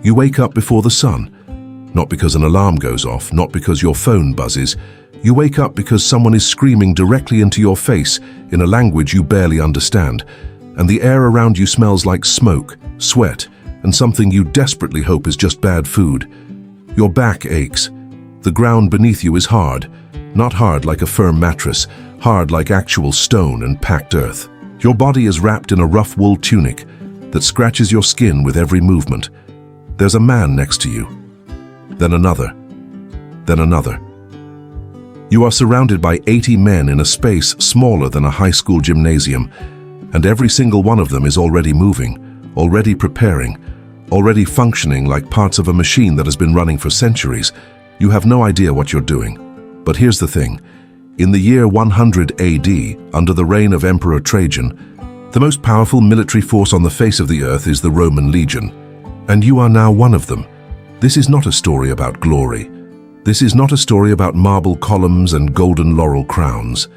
You wake up before the sun. Not because an alarm goes off, not because your phone buzzes. You wake up because someone is screaming directly into your face in a language you barely understand, and the air around you smells like smoke, sweat, and something you desperately hope is just bad food. Your back aches. The ground beneath you is hard, not hard like a firm mattress, hard like actual stone and packed earth. Your body is wrapped in a rough wool tunic that scratches your skin with every movement. There's a man next to you. Then another. Then another. You are surrounded by 80 men in a space smaller than a high school gymnasium, and every single one of them is already moving, already preparing, already functioning like parts of a machine that has been running for centuries. You have no idea what you're doing. But here's the thing. In the year 100 AD, under the reign of Emperor Trajan, the most powerful military force on the face of the earth is the Roman legion. And you are now one of them. This is not a story about glory. This is not a story about marble columns and golden laurel crowns.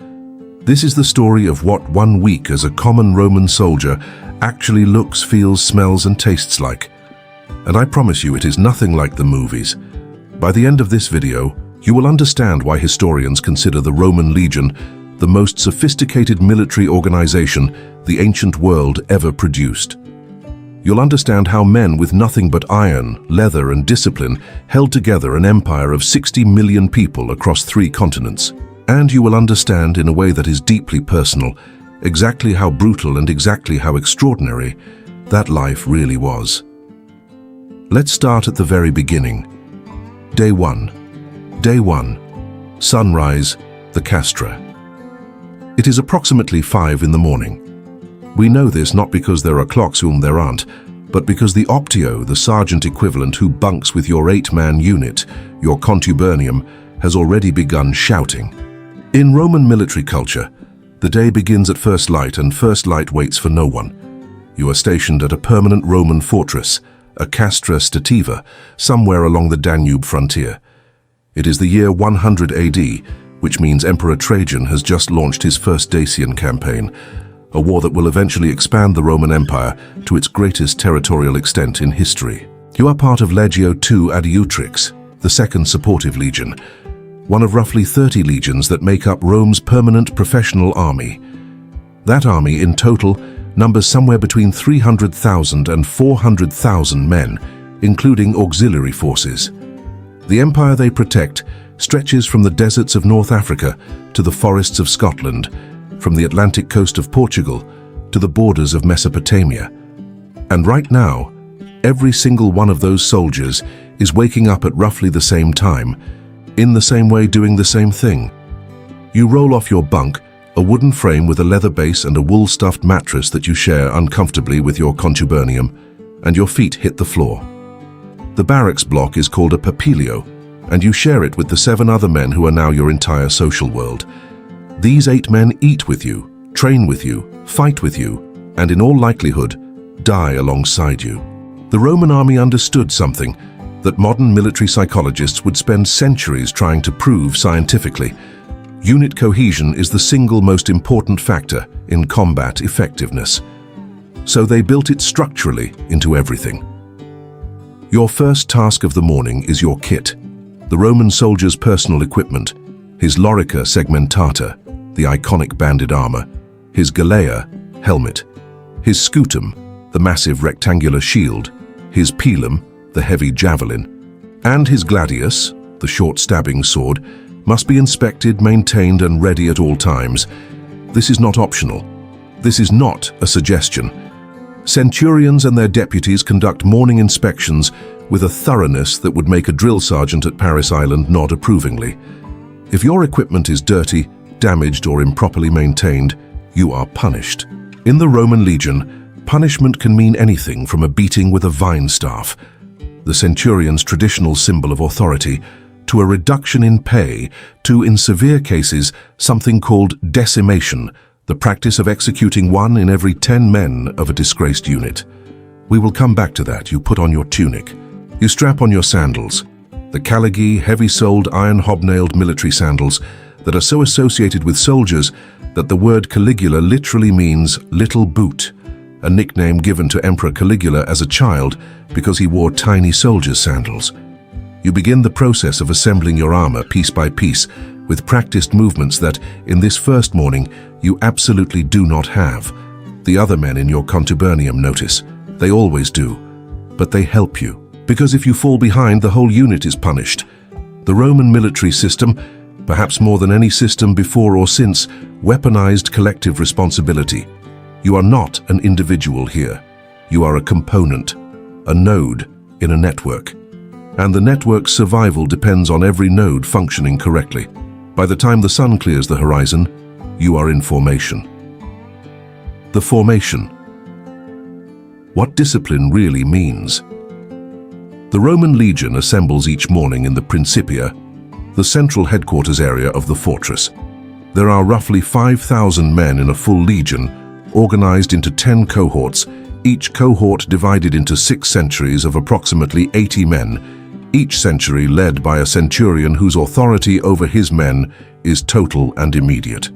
This is the story of what 1 week as a common Roman soldier actually looks, feels, smells, and tastes like. And I promise you it is nothing like the movies. By the end of this video, you will understand why historians consider the Roman legion the most sophisticated military organization the ancient world ever produced. You'll understand how men with nothing but iron, leather, and discipline held together an empire of 60 million people across 3 continents. And you will understand, in a way that is deeply personal, exactly how brutal and exactly how extraordinary that life really was. Let's start at the very beginning. Day 1. Day 1. Sunrise, the Castra. It is approximately 5 in the morning. We know this not because there are clocks whom there aren't, but because the Optio, the sergeant equivalent who bunks with your 8-man unit, your contubernium, has already begun shouting. In Roman military culture, the day begins at first light, and first light waits for no one. You are stationed at a permanent Roman fortress, a Castra Stativa, somewhere along the Danube frontier. It is the year 100 AD, which means Emperor Trajan has just launched his first Dacian campaign, a war that will eventually expand the Roman Empire to its greatest territorial extent in history. You are part of Legio II Adiutrix, the second supportive legion, one of roughly 30 legions that make up Rome's permanent professional army. That army in total numbers somewhere between 300,000 and 400,000 men, including auxiliary forces. The empire they protect stretches from the deserts of North Africa to the forests of Scotland, from the Atlantic coast of Portugal to the borders of Mesopotamia. And right now, every single one of those soldiers is waking up at roughly the same time, in the same way doing the same thing. You roll off your bunk, a wooden frame with a leather base and a wool-stuffed mattress that you share uncomfortably with your contubernium, and your feet hit the floor. The barracks block is called a papilio, and you share it with the 7 other men who are now your entire social world. These 8 men eat with you, train with you, fight with you, and in all likelihood, die alongside you. The Roman army understood something that modern military psychologists would spend centuries trying to prove scientifically. Unit cohesion is the single most important factor in combat effectiveness. So they built it structurally into everything. Your first task of the morning is your kit, the Roman soldier's personal equipment, his lorica segmentata, the iconic banded armor, his galea, helmet, his scutum, the massive rectangular shield, his pilum, the heavy javelin, and his gladius, the short stabbing sword, must be inspected, maintained, and ready at all times. This is not optional. This is not a suggestion. Centurions and their deputies conduct morning inspections with a thoroughness that would make a drill sergeant at Paris Island nod approvingly. If your equipment is dirty, damaged, or improperly maintained, you are punished. In the Roman legion, punishment can mean anything from a beating with a vine staff, the centurion's traditional symbol of authority, to a reduction in pay, to, in severe cases, something called decimation, the practice of executing 1 in every 10 men of a disgraced unit. We will come back to that. You put on your tunic. You strap on your sandals, the Caligae heavy-soled iron hobnailed military sandals that are so associated with soldiers that the word Caligula literally means little boot, a nickname given to Emperor Caligula as a child because he wore tiny soldier's sandals. You begin the process of assembling your armor piece by piece with practiced movements that, in this first morning, you absolutely do not have. The other men in your contubernium notice. They always do. But they help you. Because if you fall behind, the whole unit is punished. The Roman military system, perhaps more than any system before or since, weaponized collective responsibility. You are not an individual here. You are a component, a node in a network. And the network's survival depends on every node functioning correctly. By the time the sun clears the horizon, you are in formation. The formation. What discipline really means. The Roman legion assembles each morning in the Principia, the central headquarters area of the fortress. There are roughly 5,000 men in a full legion, organized into 10 cohorts, each cohort divided into 6 centuries of approximately 80 men, each century led by a centurion whose authority over his men is total and immediate.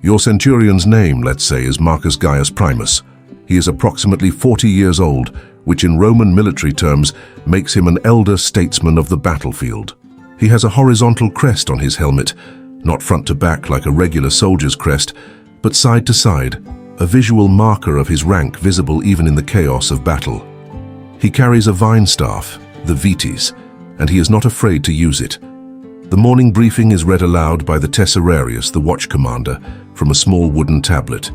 Your centurion's name, let's say, is Marcus Gaius Primus. He is approximately 40 years old, which in Roman military terms makes him an elder statesman of the battlefield. He has a horizontal crest on his helmet, not front to back like a regular soldier's crest, but side to side, a visual marker of his rank visible even in the chaos of battle. He carries a vine staff, the vitis, and he is not afraid to use it. The morning briefing is read aloud by the tesserarius, the watch commander, from a small wooden tablet.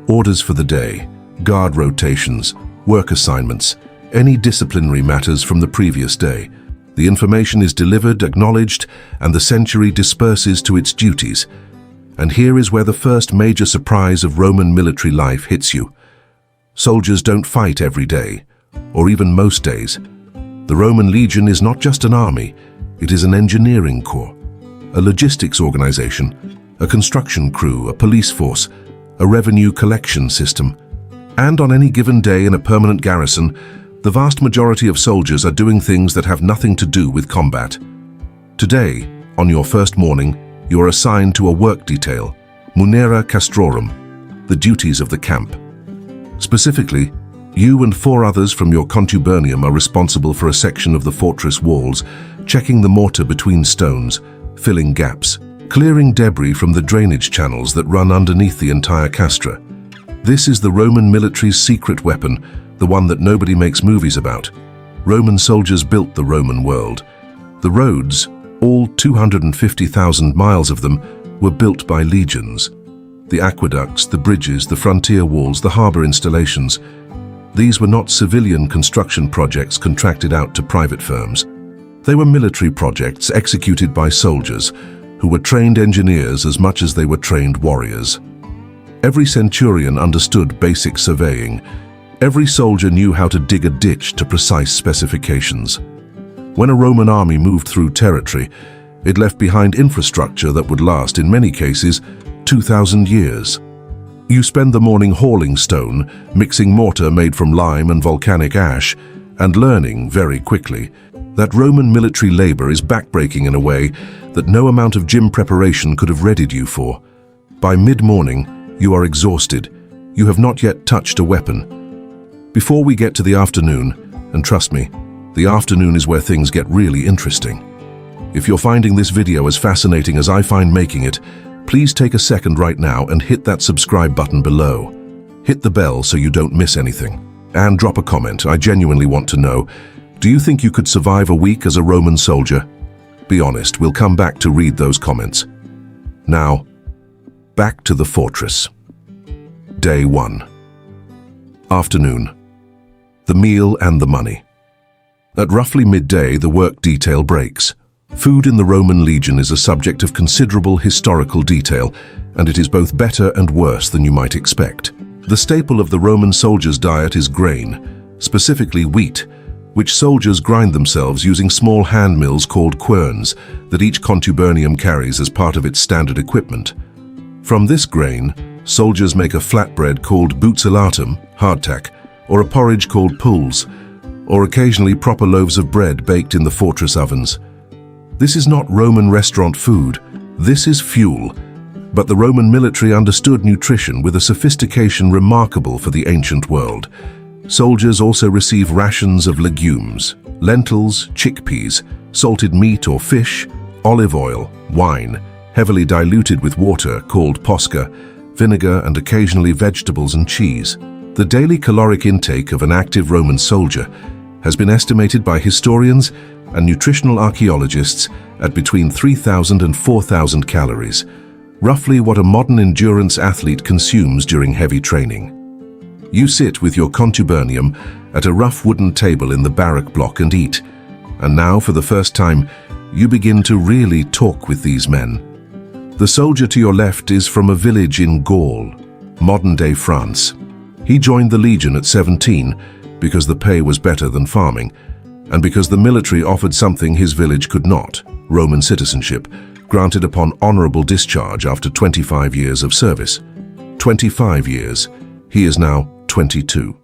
Orders for the day, guard rotations, work assignments, any disciplinary matters from the previous day. The information is delivered, acknowledged, and the century disperses to its duties. And here is where the first major surprise of Roman military life hits you. Soldiers don't fight every day, or even most days. The Roman legion is not just an army, it is an engineering corps, a logistics organization, a construction crew, a police force, a revenue collection system. And on any given day in a permanent garrison, the vast majority of soldiers are doing things that have nothing to do with combat. Today, on your first morning, you are assigned to a work detail, Munera Castrorum, the duties of the camp. Specifically, you and 4 others from your contubernium are responsible for a section of the fortress walls, checking the mortar between stones, filling gaps, clearing debris from the drainage channels that run underneath the entire castra. This is the Roman military's secret weapon, the one that nobody makes movies about. Roman soldiers built the Roman world. The roads, all 250,000 miles of them, were built by legions. The aqueducts, the bridges, the frontier walls, the harbor installations. These were not civilian construction projects contracted out to private firms. They were military projects executed by soldiers who were trained engineers as much as they were trained warriors. Every centurion understood basic surveying. Every soldier knew how to dig a ditch to precise specifications. When a Roman army moved through territory, it left behind infrastructure that would last, in many cases, 2,000 years. You spend the morning hauling stone, mixing mortar made from lime and volcanic ash, and learning, very quickly, that Roman military labor is backbreaking in a way that no amount of gym preparation could have readied you for. By mid-morning, you are exhausted. You have not yet touched a weapon. Before we get to the afternoon, and trust me, the afternoon is where things get really interesting. If you're finding this video as fascinating as I find making it, please take a second right now and hit that subscribe button below. Hit the bell so you don't miss anything. And drop a comment. I genuinely want to know, do you think you could survive a week as a Roman soldier? Be honest, we'll come back to read those comments. Now, back to the fortress. Day 1. Afternoon. The meal and the money. At roughly midday, the work detail breaks. Food in the Roman legion is a subject of considerable historical detail, and it is both better and worse than you might expect. The staple of the Roman soldier's diet is grain, specifically wheat, which soldiers grind themselves using small hand mills called querns that each contubernium carries as part of its standard equipment. From this grain, soldiers make a flatbread called bucellatum, hardtack, or a porridge called pulse, or occasionally proper loaves of bread baked in the fortress ovens. This is not Roman restaurant food. This is fuel. But the Roman military understood nutrition with a sophistication remarkable for the ancient world. Soldiers also receive rations of legumes, lentils, chickpeas, salted meat or fish, olive oil, wine, heavily diluted with water called posca, vinegar and occasionally vegetables and cheese. The daily caloric intake of an active Roman soldier has been estimated by historians and nutritional archaeologists at between 3,000 and 4,000 calories, roughly what a modern endurance athlete consumes during heavy training. You sit with your contubernium at a rough wooden table in the barrack block and eat, and now for the first time you begin to really talk with these men. The soldier to your left is from a village in Gaul, modern-day France. He joined the Legion at 17 because the pay was better than farming, and because the military offered something his village could not, Roman citizenship, granted upon honorable discharge after 25 years of service. 25 years. He is now 22.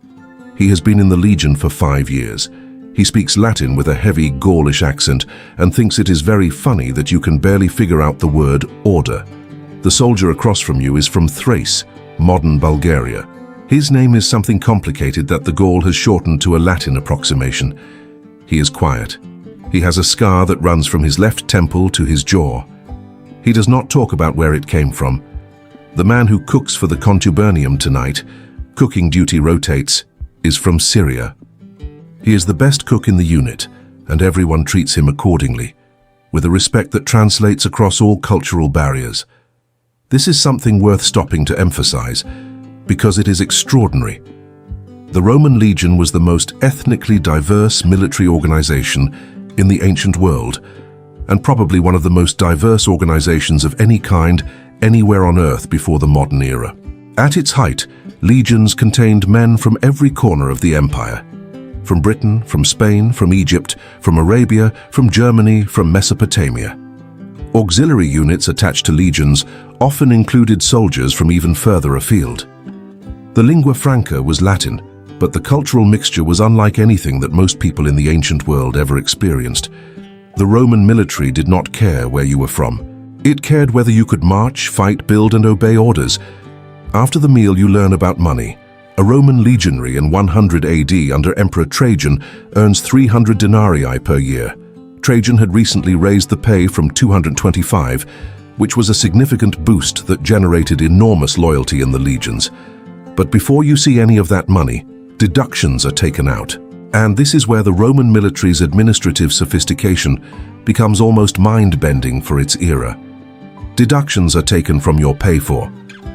He has been in the Legion for 5 years. He speaks Latin with a heavy Gaulish accent and thinks it is very funny that you can barely figure out the word order. The soldier across from you is from Thrace, modern Bulgaria. His name is something complicated that the Gaul has shortened to a Latin approximation. He is quiet. He has a scar that runs from his left temple to his jaw. He does not talk about where it came from. The man who cooks for the contubernium tonight, cooking duty rotates, is from Syria. He is the best cook in the unit, and everyone treats him accordingly, with a respect that translates across all cultural barriers. This is something worth stopping to emphasize, because it is extraordinary. The Roman Legion was the most ethnically diverse military organization in the ancient world, and probably one of the most diverse organizations of any kind anywhere on Earth before the modern era. At its height, legions contained men from every corner of the empire. From Britain, from Spain, from Egypt, from Arabia, from Germany, from Mesopotamia. Auxiliary units attached to legions often included soldiers from even further afield. The lingua franca was Latin, but the cultural mixture was unlike anything that most people in the ancient world ever experienced. The Roman military did not care where you were from. It cared whether you could march, fight, build, and obey orders. After the meal, you learn about money. A Roman legionary in 100 AD under Emperor Trajan earns 300 denarii per year. Trajan had recently raised the pay from 225, which was a significant boost that generated enormous loyalty in the legions. But before you see any of that money, deductions are taken out. And this is where the Roman military's administrative sophistication becomes almost mind-bending for its era. Deductions are taken from your pay for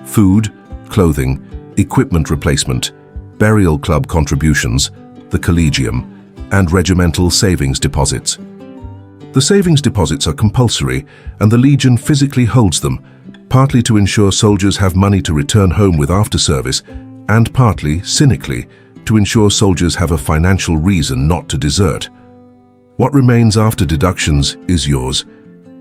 food, clothing, equipment replacement, burial club contributions, the collegium, and regimental savings deposits. The savings deposits are compulsory, and the Legion physically holds them, partly to ensure soldiers have money to return home with after service, and partly, cynically, to ensure soldiers have a financial reason not to desert. What remains after deductions is yours,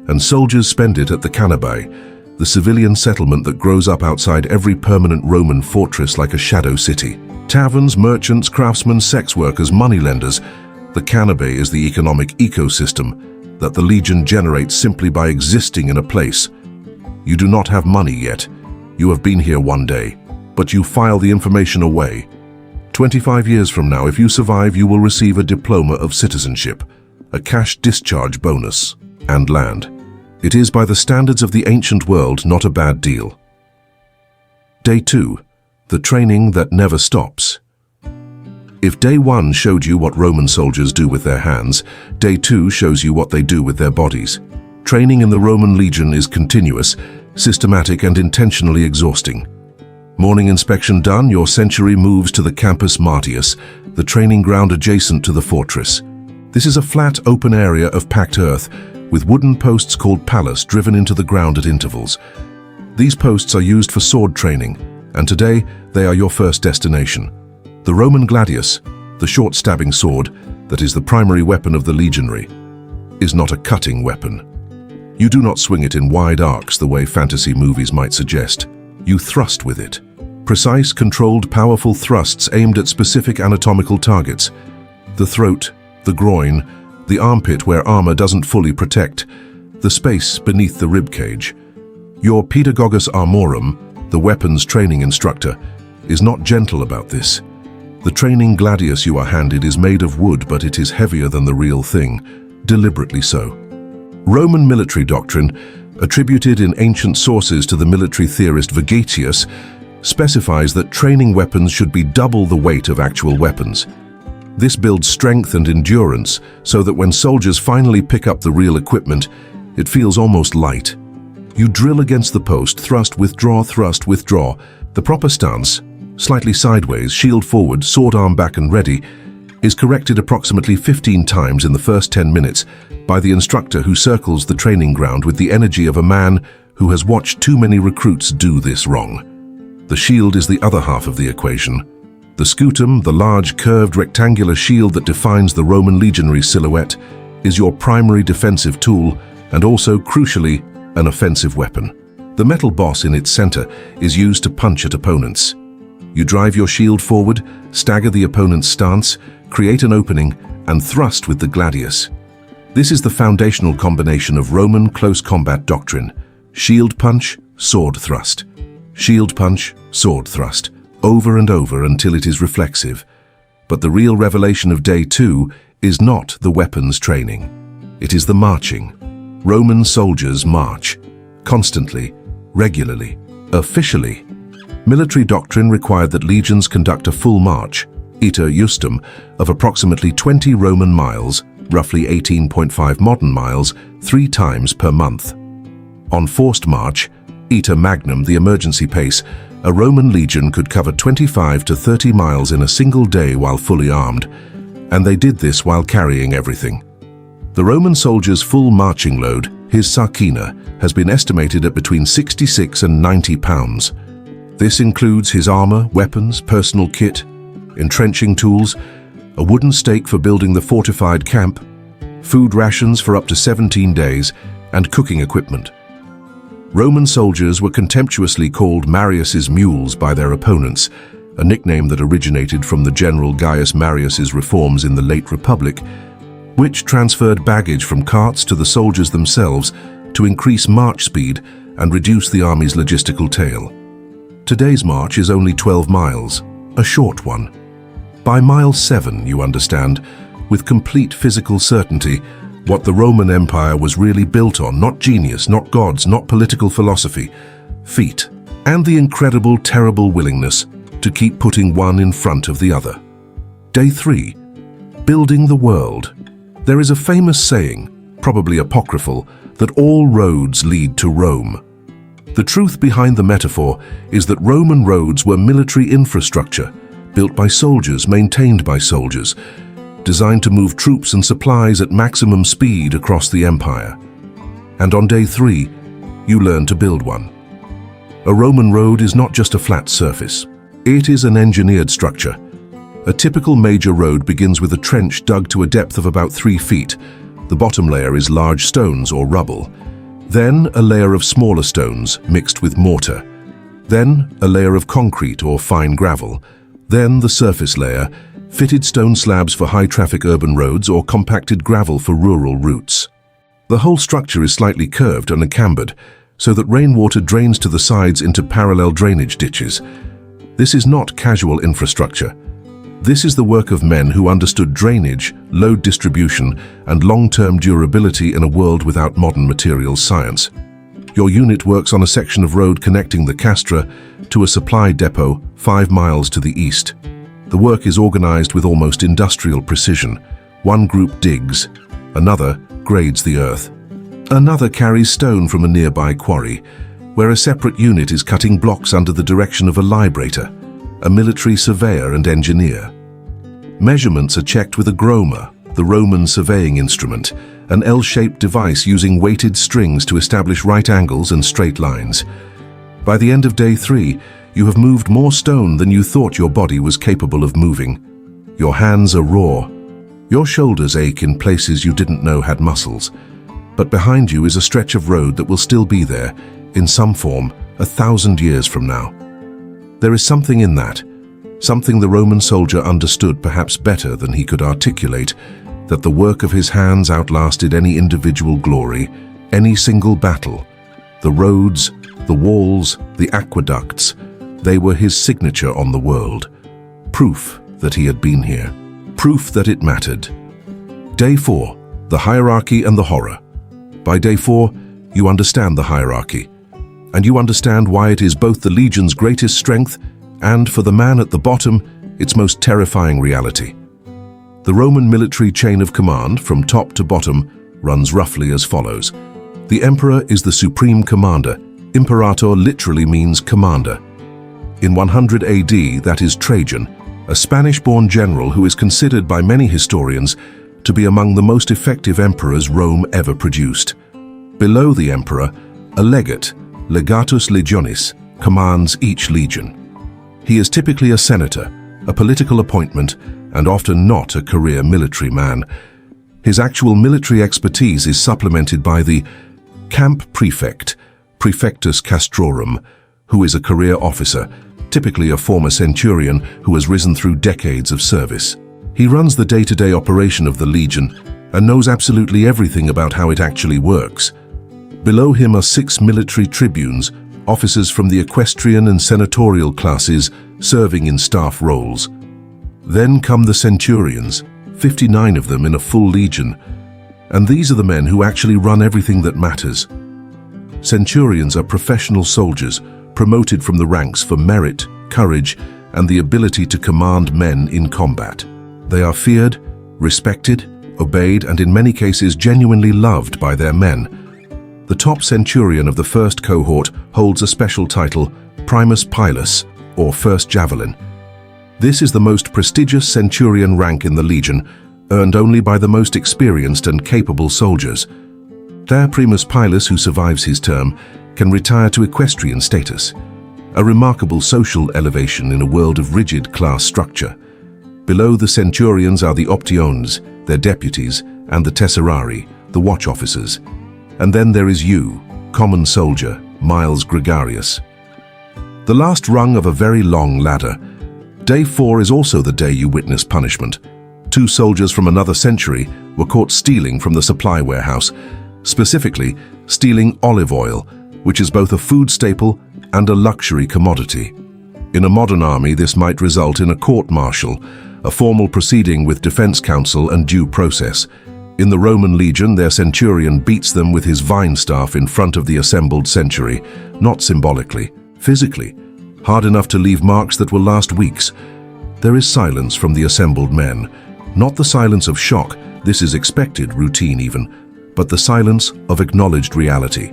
and soldiers spend it at the Canabae, the civilian settlement that grows up outside every permanent Roman fortress like a shadow city. Taverns, merchants, craftsmen, sex workers, moneylenders. The Canabae is the economic ecosystem that the Legion generates simply by existing in a place. You do not have money yet. You have been here one day, but you file the information away. 25 years from now, if you survive, you will receive a diploma of citizenship, a cash discharge bonus, and land. It is, by the standards of the ancient world, not a bad deal. Day 2. The training that never stops. If Day 1 showed you what Roman soldiers do with their hands, Day 2 shows you what they do with their bodies. Training in the Roman Legion is continuous, systematic, and intentionally exhausting. Morning inspection done, your century moves to the Campus Martius, the training ground adjacent to the fortress. This is a flat, open area of packed earth, with wooden posts called pallus driven into the ground at intervals. These posts are used for sword training, and today they are your first destination. The Roman gladius, the short stabbing sword that is the primary weapon of the legionary, is not a cutting weapon. You do not swing it in wide arcs the way fantasy movies might suggest. You thrust with it. Precise, controlled, powerful thrusts aimed at specific anatomical targets. The throat, the groin, the armpit where armor doesn't fully protect, the space beneath the rib cage. Your Pedagogus Armorum, the weapons training instructor, is not gentle about this. The training gladius you are handed is made of wood, but it is heavier than the real thing, deliberately so. Roman military doctrine, attributed in ancient sources to the military theorist Vegetius, specifies that training weapons should be double the weight of actual weapons. This builds strength and endurance so that when soldiers finally pick up the real equipment, it feels almost light. You drill against the post, thrust, withdraw, The proper stance, slightly sideways, shield forward, sword arm back and ready, is corrected approximately 15 times in the first 10 minutes by the instructor who circles the training ground with the energy of a man who has watched too many recruits do this wrong. The shield is the other half of the equation. The scutum, the large curved rectangular shield that defines the Roman legionary silhouette, is your primary defensive tool and also, crucially, an offensive weapon. The metal boss in its center is used to punch at opponents. You drive your shield forward, stagger the opponent's stance, create an opening, and thrust with the gladius. This is the foundational combination of Roman close combat doctrine: shield punch, sword thrust. Shield punch, sword thrust, over and over until it is reflexive. But the real revelation of day 2 is not the weapons training. It is the marching. Roman soldiers march, constantly, regularly, officially. Military doctrine required that legions conduct a full march, iter justum, of approximately 20 Roman miles, roughly 18.5 modern miles, 3 times per month. On forced march, iter magnum, the emergency pace, a Roman legion could cover 25 to 30 miles in a single day while fully armed, and they did this while carrying everything. The Roman soldier's full marching load, his sarcina, has been estimated at between 66 and 90 pounds. This includes his armor, weapons, personal kit, entrenching tools, a wooden stake for building the fortified camp, food rations for up to 17 days, and cooking equipment. Roman soldiers were contemptuously called Marius's mules by their opponents, a nickname that originated from the general Gaius Marius's reforms in the late Republic, which transferred baggage from carts to the soldiers themselves to increase march speed and reduce the army's logistical tail. Today's march is only 12 miles, a short one. By mile 7, you understand, with complete physical certainty, what the Roman Empire was really built on: not genius, not gods, not political philosophy, feet, and the incredible, terrible willingness to keep putting one in front of the other. Day 3. Building the world. There is a famous saying, probably apocryphal, that all roads lead to Rome. The truth behind the metaphor is that Roman roads were military infrastructure, built by soldiers, maintained by soldiers, designed to move troops and supplies at maximum speed across the empire. And on day 3, you learn to build one. A Roman road is not just a flat surface. It is an engineered structure. A typical major road begins with a trench dug to a depth of about 3 feet. The bottom layer is large stones or rubble. Then a layer of smaller stones mixed with mortar. Then a layer of concrete or fine gravel. Then the surface layer, fitted stone slabs for high-traffic urban roads or compacted gravel for rural routes. The whole structure is slightly curved and cambered, so that rainwater drains to the sides into parallel drainage ditches. This is not casual infrastructure. This is the work of men who understood drainage, load distribution, and long-term durability in a world without modern materials science. Your unit works on a section of road connecting the Castra to a supply depot 5 miles to the east. The work is organized with almost industrial precision. One group digs, another grades the earth. Another carries stone from a nearby quarry, where a separate unit is cutting blocks under the direction of a librator, a military surveyor and engineer. Measurements are checked with a groma, the Roman surveying instrument, an L-shaped device using weighted strings to establish right angles and straight lines. By the end of day 3, you have moved more stone than you thought your body was capable of moving. Your hands are raw. Your shoulders ache in places you didn't know had muscles. But behind you is a stretch of road that will still be there, in some form, 1,000 years from now. There is something in that, something the Roman soldier understood perhaps better than he could articulate, that the work of his hands outlasted any individual glory, any single battle. The roads, the walls, the aqueducts, they were his signature on the world. Proof that he had been here. Proof that it mattered. Day 4. The hierarchy and the horror. By day 4, you understand the hierarchy. And you understand why it is both the Legion's greatest strength and, for the man at the bottom, its most terrifying reality. The Roman military chain of command, from top to bottom, runs roughly as follows. The emperor is the supreme commander. Imperator literally means commander. In 100 AD, that is Trajan, a Spanish-born general who is considered by many historians to be among the most effective emperors Rome ever produced. Below the emperor, a legate, legatus legionis, commands each legion. He is typically a senator, a political appointment, and often not a career military man. His actual military expertise is supplemented by the camp prefect, praefectus castrorum, who is a career officer, typically a former centurion who has risen through decades of service. He runs the day-to-day operation of the legion and knows absolutely everything about how it actually works. Below him are 6 military tribunes, officers from the equestrian and senatorial classes serving in staff roles. Then come the centurions, 59 of them in a full legion, and these are the men who actually run everything that matters. Centurions are professional soldiers promoted from the ranks for merit, courage, and the ability to command men in combat. They are feared, respected, obeyed, and in many cases genuinely loved by their men. The top centurion of the first cohort holds a special title, Primus Pilus, or First Javelin. This is the most prestigious centurion rank in the legion, earned only by the most experienced and capable soldiers. There, Primus Pilus, who survives his term, can retire to equestrian status, a remarkable social elevation in a world of rigid class structure. Below the centurions are the optiones, their deputies, and the tesserari, the watch officers. And then there is you, common soldier, Miles Gregarius. The last rung of a very long ladder. Day 4 is also the day you witness punishment. 2 soldiers from another century were caught stealing from the supply warehouse, specifically stealing olive oil, which is both a food staple and a luxury commodity. In a modern army, this might result in a court-martial, a formal proceeding with defense counsel and due process. In the Roman legion, their centurion beats them with his vine staff in front of the assembled century, not symbolically, physically, hard enough to leave marks that will last weeks. There is silence from the assembled men, not the silence of shock, this is expected, routine even, but the silence of acknowledged reality.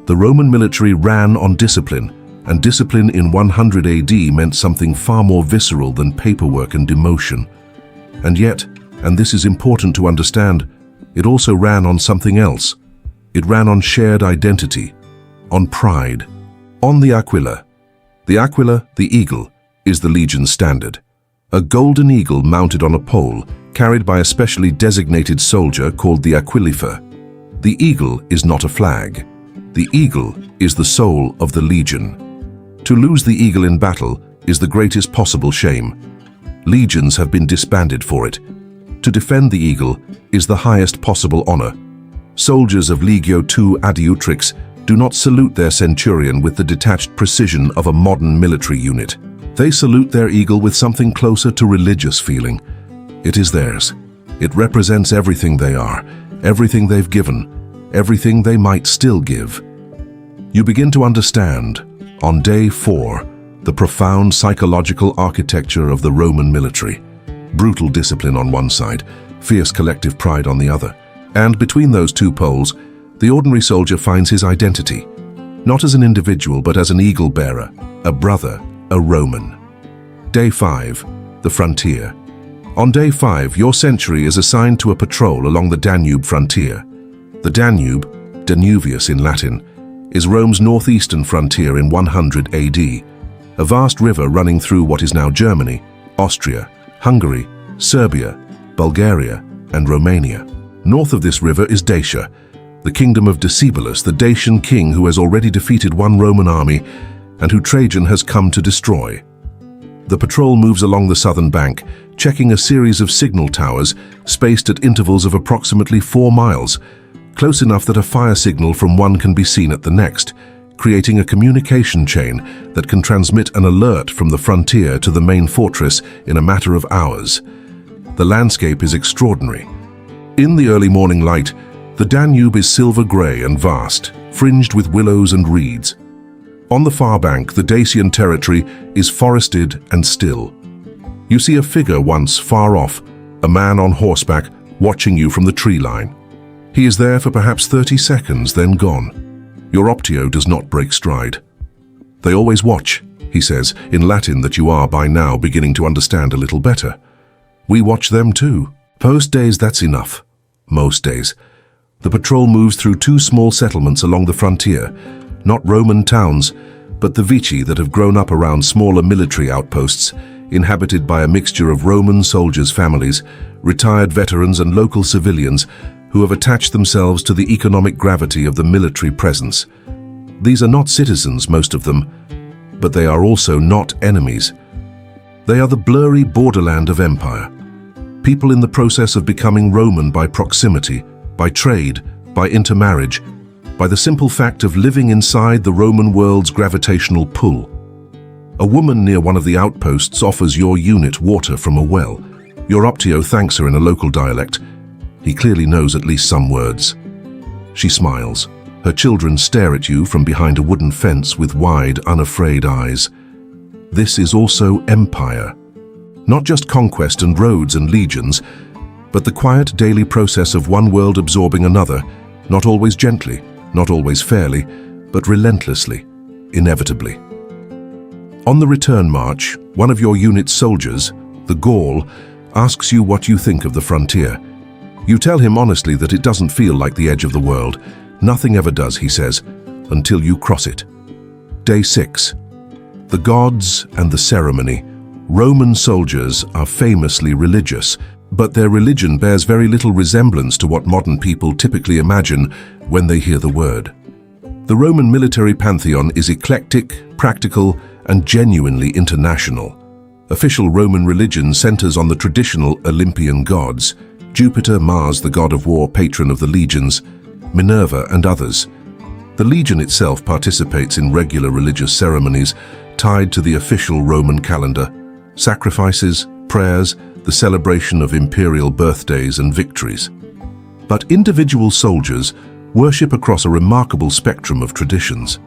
The Roman military ran on discipline, and discipline in 100 AD meant something far more visceral than paperwork and demotion. And yet, and this is important to understand, it also ran on something else. It ran on shared identity, on pride, on the aquila. The aquila, the eagle, is the legion's standard. A golden eagle mounted on a pole, carried by a specially designated soldier called the aquilifer. The eagle is not a flag. The eagle is the soul of the legion. To lose the eagle in battle is the greatest possible shame. Legions have been disbanded for it. To defend the eagle is the highest possible honor. Soldiers of Legio II Adiutrix do not salute their centurion with the detached precision of a modern military unit. They salute their eagle with something closer to religious feeling. It is theirs. It represents everything they are, everything they've given, everything they might still give. You begin to understand, on day 4, the profound psychological architecture of the Roman military. Brutal discipline on one side, fierce collective pride on the other. And between those two poles, the ordinary soldier finds his identity, not as an individual but as an eagle bearer, a brother, a Roman. Day 5, the frontier. On day 5, your century is assigned to a patrol along the Danube frontier. The Danube, Danuvius in Latin, is Rome's northeastern frontier in 100 AD, a vast river running through what is now Germany, Austria, Hungary, Serbia, Bulgaria, and Romania. North of this river is Dacia, the kingdom of Decebalus, the Dacian king who has already defeated one Roman army and who Trajan has come to destroy. The patrol moves along the southern bank, checking a series of signal towers spaced at intervals of approximately 4 miles, close enough that a fire signal from one can be seen at the next, creating a communication chain that can transmit an alert from the frontier to the main fortress in a matter of hours. The landscape is extraordinary. In the early morning light, the Danube is silver-grey and vast, fringed with willows and reeds. On the far bank, the Dacian territory is forested and still. You see a figure once far off, a man on horseback watching you from the tree line. He is there for perhaps 30 seconds, then gone. Your Optio does not break stride. "They always watch," he says, in Latin that you are by now beginning to understand a little better. "We watch them too. Most days that's enough. Most days." The patrol moves through 2 small settlements along the frontier, not Roman towns, but the Vici that have grown up around smaller military outposts, inhabited by a mixture of Roman soldiers' families, retired veterans and local civilians who have attached themselves to the economic gravity of the military presence. These are not citizens, most of them, but they are also not enemies. They are the blurry borderland of empire. People in the process of becoming Roman by proximity, by trade, by intermarriage, by the simple fact of living inside the Roman world's gravitational pull. A woman near one of the outposts offers your unit water from a well. Your Optio thanks her in a local dialect. He clearly knows at least some words. She smiles. Her children stare at you from behind a wooden fence with wide, unafraid eyes. This is also empire. Not just conquest and roads and legions, but the quiet daily process of one world absorbing another, not always gently, not always fairly, but relentlessly, inevitably. On the return march, one of your unit's soldiers, the Gaul, asks you what you think of the frontier. You tell him honestly that it doesn't feel like the edge of the world. Nothing ever does, he says, until you cross it. Day 6. The gods and the ceremony. Roman soldiers are famously religious, but their religion bears very little resemblance to what modern people typically imagine when they hear the word. The Roman military pantheon is eclectic, practical, and genuinely international. Official Roman religion centers on the traditional Olympian gods, Jupiter, Mars, the god of war, patron of the legions, Minerva, and others. The legion itself participates in regular religious ceremonies tied to the official Roman calendar, sacrifices, prayers, the celebration of imperial birthdays and victories. But individual soldiers worship across a remarkable spectrum of traditions.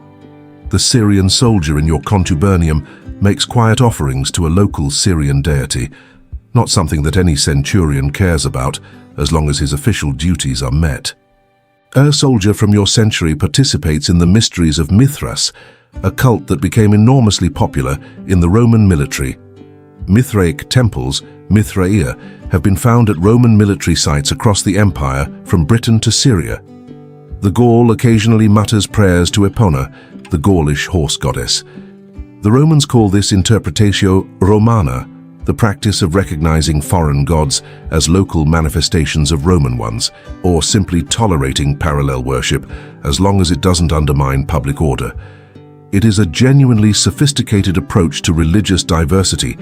The Syrian soldier in your contubernium makes quiet offerings to a local Syrian deity, not something that any centurion cares about as long as his official duties are met. A soldier from your century participates in the mysteries of Mithras, a cult that became enormously popular in the Roman military. Mithraic temples, Mithraea, have been found at Roman military sites across the empire from Britain to Syria. The Gaul occasionally mutters prayers to Epona, the Gaulish horse goddess. The Romans call this interpretatio Romana, the practice of recognizing foreign gods as local manifestations of Roman ones, or simply tolerating parallel worship as long as it doesn't undermine public order. It is a genuinely sophisticated approach to religious diversity,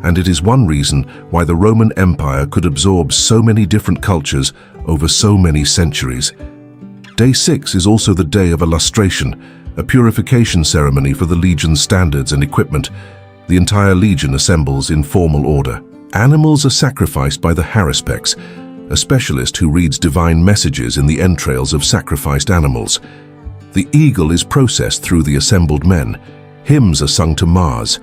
and it is one reason why the Roman Empire could absorb so many different cultures over so many centuries. Day 6 is also the day of illustration, a purification ceremony for the legion's standards and equipment. The entire legion assembles in formal order. Animals are sacrificed by the Haruspeks, a specialist who reads divine messages in the entrails of sacrificed animals. The eagle is processed through the assembled men. Hymns are sung to Mars.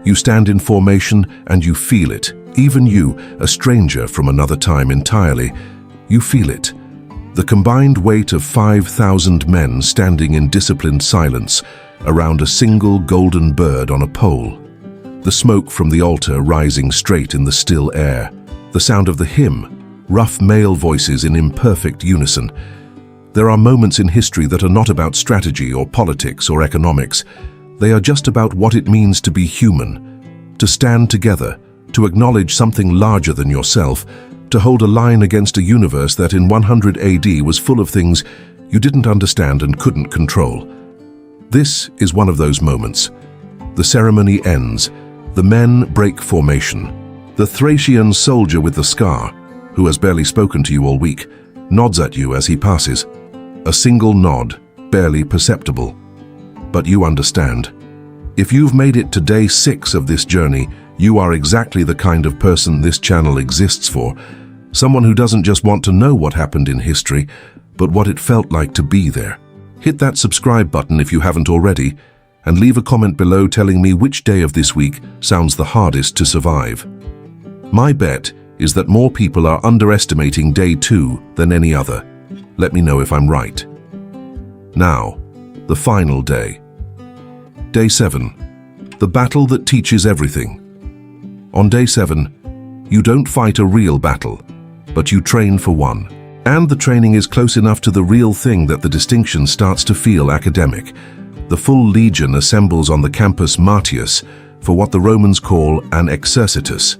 You stand in formation and you feel it. Even you, a stranger from another time entirely, you feel it. The combined weight of 5,000 men standing in disciplined silence around a single golden bird on a pole. The smoke from the altar rising straight in the still air. The sound of the hymn, rough male voices in imperfect unison. There are moments in history that are not about strategy or politics or economics. They are just about what it means to be human, to stand together, to acknowledge something larger than yourself, to hold a line against a universe that in 100 AD was full of things you didn't understand and couldn't control. This is one of those moments. The ceremony ends. The men break formation. The Thracian soldier with the scar, who has barely spoken to you all week, nods at you as he passes. A single nod, barely perceptible. But you understand. If you've made it to day 6 of this journey, you are exactly the kind of person this channel exists for. Someone who doesn't just want to know what happened in history, but what it felt like to be there. Hit that subscribe button if you haven't already, and leave a comment below telling me which day of this week sounds the hardest to survive. My bet is that more people are underestimating day 2 than any other. Let me know if I'm right. Now, the final day. Day 7. The battle that teaches everything. On day 7, you don't fight a real battle, but you train for one. And the training is close enough to the real thing that the distinction starts to feel academic. The full legion assembles on the campus Martius for what the Romans call an exercitus,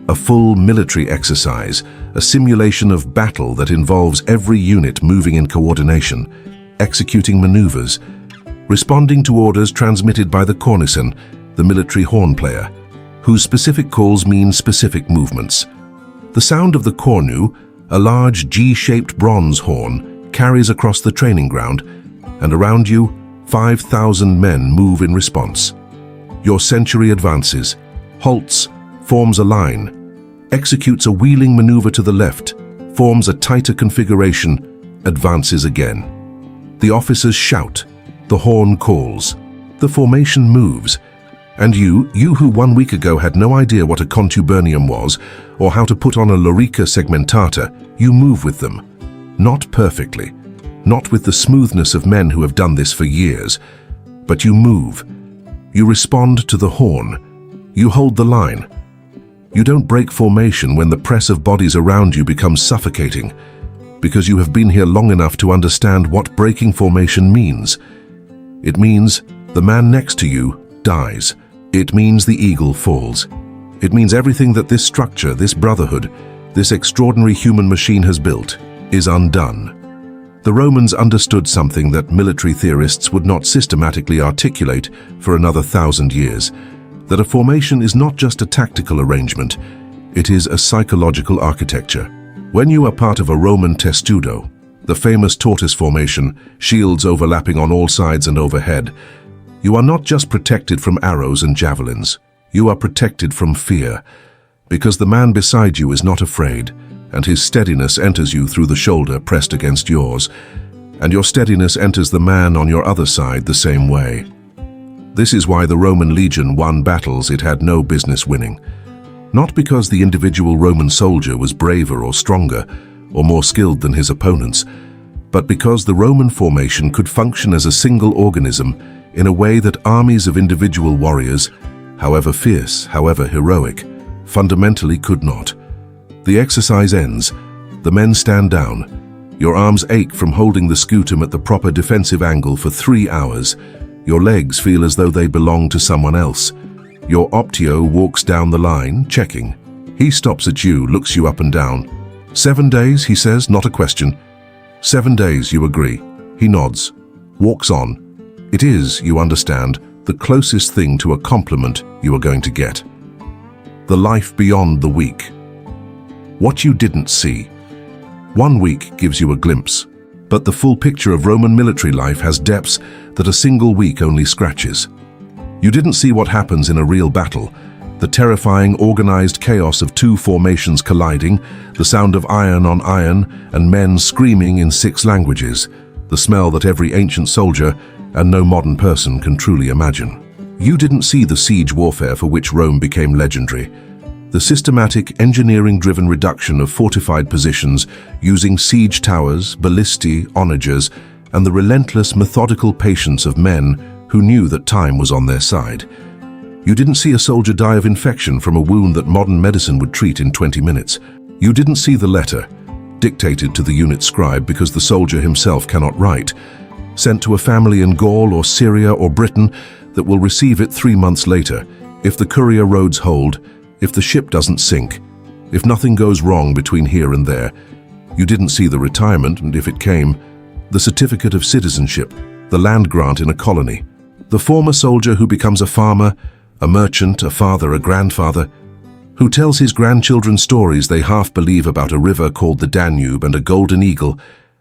a full military exercise, a simulation of battle that involves every unit moving in coordination, executing maneuvers, responding to orders transmitted by the cornisan, the military horn player, whose specific calls mean specific movements. The sound of the cornu, a large G-shaped bronze horn, carries across the training ground, and around you, 5,000 men move in response. Your century advances, halts, forms a line, executes a wheeling maneuver to the left, forms a tighter configuration, advances again. The officers shout, the horn calls, the formation moves, and you who 1 week ago had no idea what a contubernium was or how to put on a lorica segmentata, you move with them. Not perfectly, not with the smoothness of men who have done this for years, but you move. You respond to the horn. You hold the line. You don't break formation when the press of bodies around you becomes suffocating, because you have been here long enough to understand what breaking formation means. It means the man next to you dies. It means the eagle falls. It means everything that this structure, this brotherhood, this extraordinary human machine has built is undone. The Romans understood something that military theorists would not systematically articulate for another 1,000 years, that a formation is not just a tactical arrangement, it is a psychological architecture. When you are part of a Roman testudo, the famous tortoise formation, shields overlapping on all sides and overhead, you are not just protected from arrows and javelins, you are protected from fear, because the man beside you is not afraid, and his steadiness enters you through the shoulder pressed against yours, and your steadiness enters the man on your other side the same way. This is why the Roman legion won battles it had no business winning. Not because the individual Roman soldier was braver or stronger, or more skilled than his opponents, but because the Roman formation could function as a single organism in a way that armies of individual warriors, however fierce, however heroic, fundamentally could not. The exercise ends. The men stand down. Your arms ache from holding the scutum at the proper defensive angle for 3 hours. Your legs feel as though they belong to someone else. Your optio walks down the line, checking. He stops at you, looks you up and down. 7 days, he says, not a question. 7 days, you agree. He nods, walks on. It is, you understand, the closest thing to a compliment you are going to get. The life beyond the week. What you didn't see. 1 week gives you a glimpse, but the full picture of Roman military life has depths that a single week only scratches. You didn't see what happens in a real battle, the terrifying organized chaos of 2 formations colliding, the sound of iron on iron, and men screaming in 6 languages, the smell that every ancient soldier and no modern person can truly imagine. You didn't see the siege warfare for which Rome became legendary, the systematic engineering-driven reduction of fortified positions using siege towers, ballistae, onagers, and the relentless methodical patience of men who knew that time was on their side. You didn't see a soldier die of infection from a wound that modern medicine would treat in 20 minutes. You didn't see the letter, dictated to the unit scribe because the soldier himself cannot write, sent to a family in Gaul or Syria or Britain that will receive it 3 months later, if the courier roads hold, if the ship doesn't sink, if nothing goes wrong between here and there. You didn't see the retirement, and if it came, the certificate of citizenship, the land grant in a colony, the former soldier who becomes a farmer, a merchant, a father, a grandfather, who tells his grandchildren stories they half believe about a river called the Danube and a golden eagle,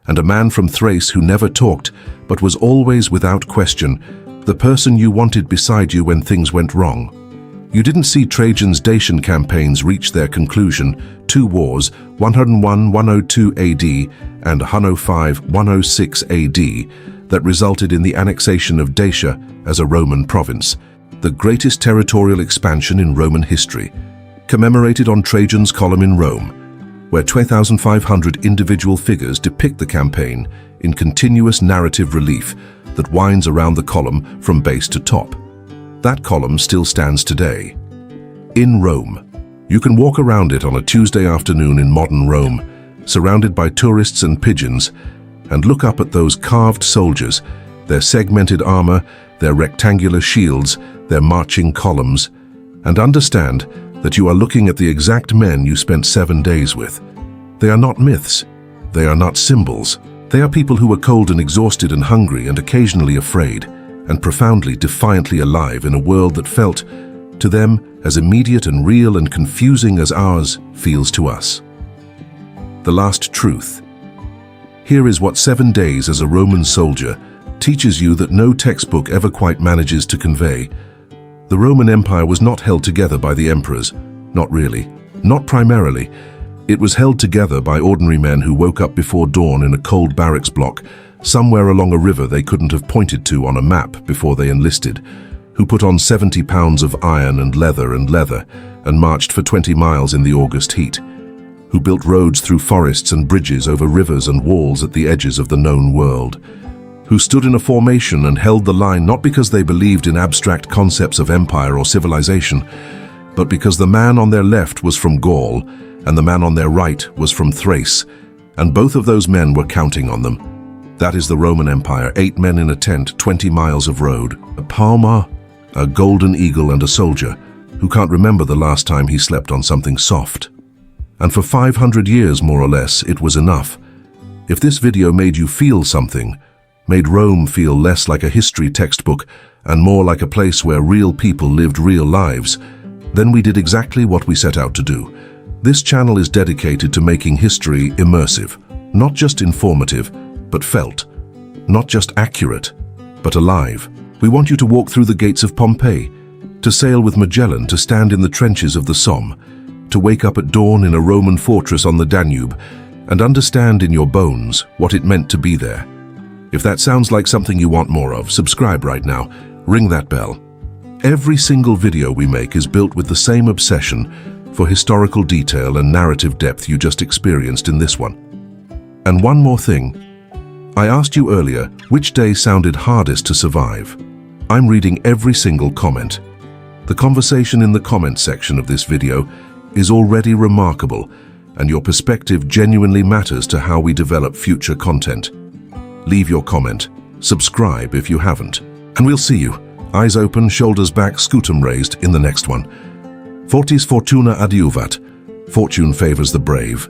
and a man from Thrace who never talked, but was always, without question, the person you wanted beside you when things went wrong. You didn't see Trajan's Dacian campaigns reach their conclusion, 2 wars, 101-102 AD and 105-106 AD, that resulted in the annexation of Dacia as a Roman province, the greatest territorial expansion in Roman history, commemorated on Trajan's column in Rome, where 2,500 individual figures depict the campaign in continuous narrative relief that winds around the column from base to top. That column still stands today. In Rome. You can walk around it on a Tuesday afternoon in modern Rome, surrounded by tourists and pigeons, and look up at those carved soldiers, their segmented armor, their rectangular shields, their marching columns, and understand that you are looking at the exact men you spent 7 days with. They are not myths. They are not symbols. They are people who were cold and exhausted and hungry and occasionally afraid, and profoundly, defiantly alive in a world that felt, to them, as immediate and real and confusing as ours feels to us. The last truth. Here is what 7 days as a Roman soldier teaches you that no textbook ever quite manages to convey. The Roman Empire was not held together by the emperors. Not really. Not primarily. It was held together by ordinary men who woke up before dawn in a cold barracks block, somewhere along a river they couldn't have pointed to on a map before they enlisted, who put on 70 pounds of iron and leather and marched for 20 miles in the August heat, who built roads through forests and bridges over rivers and walls at the edges of the known world, who stood in a formation and held the line not because they believed in abstract concepts of empire or civilization, but because the man on their left was from Gaul and the man on their right was from Thrace, and both of those men were counting on them. That is the Roman Empire, 8 men in a tent, 20 miles of road, a palmer, a golden eagle and a soldier who can't remember the last time he slept on something soft. And for 500 years, more or less, it was enough. If this video made you feel something, made Rome feel less like a history textbook and more like a place where real people lived real lives, then we did exactly what we set out to do. This channel is dedicated to making history immersive, not just informative, but felt, not just accurate, but alive. We want you to walk through the gates of Pompeii, to sail with Magellan, to stand in the trenches of the Somme, to wake up at dawn in a Roman fortress on the Danube, and understand in your bones what it meant to be there. If that sounds like something you want more of, subscribe right now, ring that bell. Every single video we make is built with the same obsession for historical detail and narrative depth you just experienced in this one. And one more thing. I asked you earlier which day sounded hardest to survive. I'm reading every single comment. The conversation in the comment section of this video is already remarkable, and your perspective genuinely matters to how we develop future content. Leave your comment, subscribe if you haven't, and we'll see you, eyes open, shoulders back, scutum raised, in the next one. Fortis fortuna adiuvat. Fortune favors the brave.